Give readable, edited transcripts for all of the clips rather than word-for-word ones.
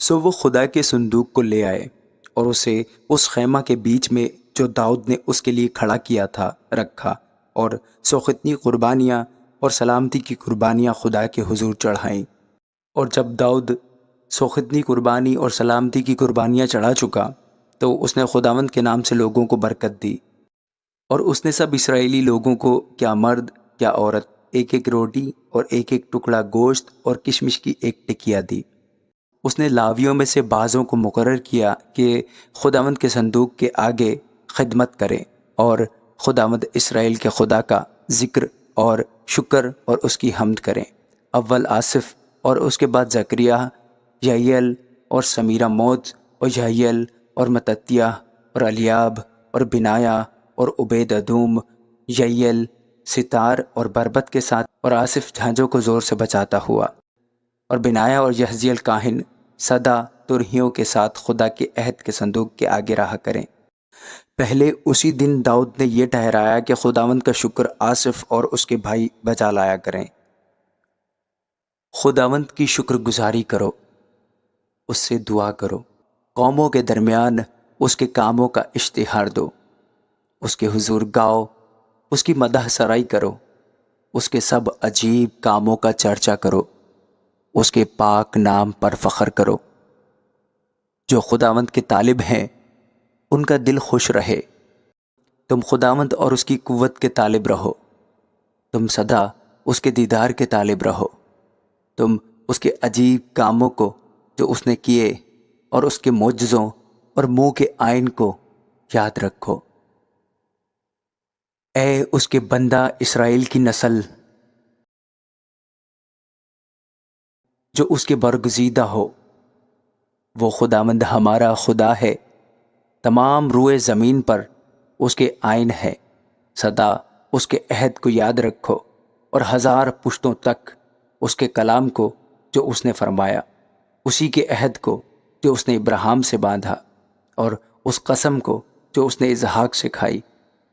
سو وہ خدا کے صندوق کو لے آئے اور اسے اس خیمہ کے بیچ میں جو داؤد نے اس کے لیے کھڑا کیا تھا رکھا، اور سوختنی قربانیاں اور سلامتی کی قربانیاں خدا کے حضور چڑھائیں۔ اور جب داؤد سوختنی قربانی اور سلامتی کی قربانیاں چڑھا چکا تو اس نے خداوند کے نام سے لوگوں کو برکت دی، اور اس نے سب اسرائیلی لوگوں کو، کیا مرد کیا عورت، ایک ایک روٹی اور ایک ایک ٹکڑا گوشت اور کشمش کی ایک ٹکیا دی۔ اس نے لاویوں میں سے بعضوں کو مقرر کیا کہ خداوند کے صندوق کے آگے خدمت کریں اور خداوند اسرائیل کے خدا کا ذکر اور شکر اور اس کی حمد کریں۔ اول آصف اور اس کے بعد زکریہ، یحییل اور سمیرہ موت اور یحییل اور متتیہ اور الیاب اور بنایا اور عبید ادوم، یحییل ستار اور بربت کے ساتھ، اور آصف جھانجوں کو زور سے بجاتا ہوا، اور بنایا اور یحزیل کاہن صدا ترہیوں کے ساتھ خدا کے عہد کے صندوق کے آگے رہا کریں۔ پہلے اسی دن داؤد نے یہ ٹھہرایا کہ خداوند کا شکر آصف اور اس کے بھائی بجا لایا کریں۔ خداوند کی شکر گزاری کرو، اس سے دعا کرو، قوموں کے درمیان اس کے کاموں کا اشتہار دو، اس کے حضور گاؤ، اس کی مدح سرائی کرو، اس کے سب عجیب کاموں کا چرچا کرو، اس کے پاک نام پر فخر کرو۔ جو خداوند کے طالب ہیں ان کا دل خوش رہے، تم خداوند اور اس کی قوت کے طالب رہو، تم سدا اس کے دیدار کے طالب رہو، تم اس کے عجیب کاموں کو جو اس نے کیے اور اس کے معجزوں اور منہ کے آئین کو یاد رکھو۔ اے اس کے بندہ اسرائیل کی نسل، جو اس کے برگزیدہ ہو، وہ خداوند ہمارا خدا ہے، تمام روئے زمین پر اس کے آئین ہے۔ سدا اس کے عہد کو یاد رکھو اور ہزار پشتوں تک اس کے کلام کو جو اس نے فرمایا، اسی کے عہد کو جو اس نے ابراہیم سے باندھا، اور اس قسم کو جو اس نے اسحاق سے کھائی،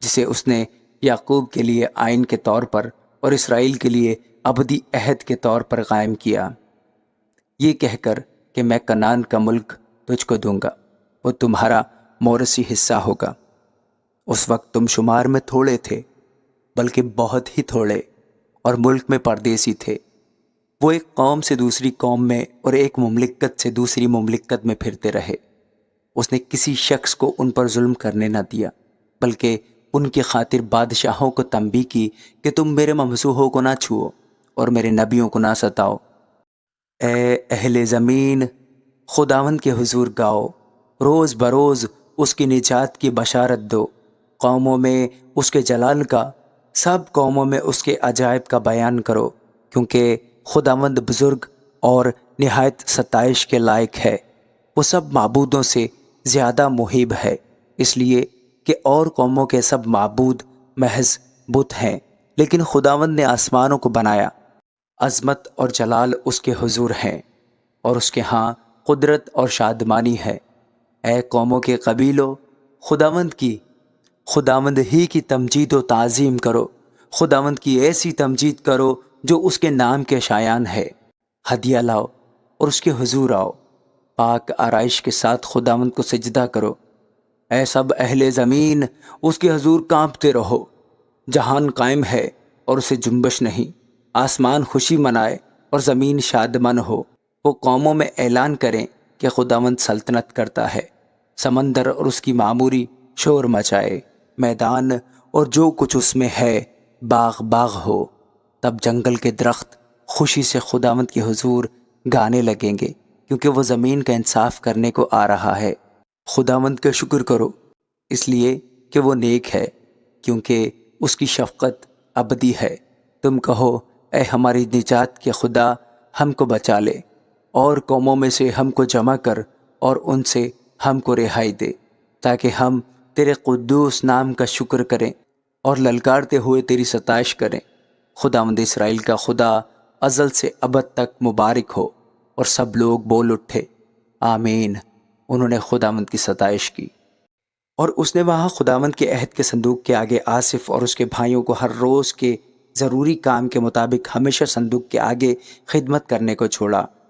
جسے اس نے یعقوب کے لیے آئین کے طور پر اور اسرائیل کے لیے ابدی عہد کے طور پر قائم کیا، یہ کہہ کر کہ میں کنعان کا ملک تجھ کو دوں گا، وہ تمہارا موروثی حصہ ہوگا۔ اس وقت تم شمار میں تھوڑے تھے، بلکہ بہت ہی تھوڑے، اور ملک میں پردیسی تھے۔ وہ ایک قوم سے دوسری قوم میں اور ایک مملکت سے دوسری مملکت میں پھرتے رہے۔ اس نے کسی شخص کو ان پر ظلم کرنے نہ دیا، بلکہ ان کی خاطر بادشاہوں کو تنبیہ کی کہ تم میرے ممسوحوں کو نہ چھوؤ اور میرے نبیوں کو نہ ستاؤ۔ اے اہل زمین، خداوند کے حضور گاؤ، روز بروز اس کی نجات کی بشارت دو، قوموں میں اس کے جلال کا، سب قوموں میں اس کے عجائب کا بیان کرو، کیونکہ خداوند بزرگ اور نہایت ستائش کے لائق ہے۔ وہ سب معبودوں سے زیادہ محیب ہے، اس لیے کہ اور قوموں کے سب معبود محض بت ہیں، لیکن خداوند نے آسمانوں کو بنایا۔ عظمت اور جلال اس کے حضور ہیں، اور اس کے ہاں قدرت اور شادمانی ہے۔ اے قوموں کے قبیلوں، خداوند ہی کی تمجید و تعظیم کرو، خداوند کی ایسی تمجید کرو جو اس کے نام کے شایان ہے۔ ہدیہ لاؤ اور اس کے حضور آؤ، پاک آرائش کے ساتھ خداوند کو سجدہ کرو۔ اے سب اہل زمین، اس کے حضور کانپتے رہو۔ جہان قائم ہے اور اسے جنبش نہیں، آسمان خوشی منائے اور زمین شادمان ہو۔ وہ قوموں میں اعلان کریں کہ خداوند سلطنت کرتا ہے، سمندر اور اس کی معموری شور مچائے، میدان اور جو کچھ اس میں ہے باغ باغ ہو۔ تب جنگل کے درخت خوشی سے خداوند کے حضور گانے لگیں گے، کیونکہ وہ زمین کا انصاف کرنے کو آ رہا ہے۔ خداوند کا شکر کرو، اس لیے کہ وہ نیک ہے، کیونکہ اس کی شفقت ابدی ہے۔ تم کہو، اے ہماری نجات کے خدا، ہم کو بچا لے، اور قوموں میں سے ہم کو جمع کر اور ان سے ہم کو رہائی دے، تاکہ ہم تیرے قدوس نام کا شکر کریں اور للکارتے ہوئے تیری ستائش کریں۔ خداوند اسرائیل کا خدا ازل سے ابد تک مبارک ہو۔ اور سب لوگ بول اٹھے، آمین۔ انہوں نے خداوند کی ستائش کی۔ اور اس نے وہاں خداوند کے عہد کے صندوق کے آگے آصف اور اس کے بھائیوں کو ہر روز کے ضروری کام کے مطابق ہمیشہ صندوق کے آگے خدمت کرنے کو چھوڑا،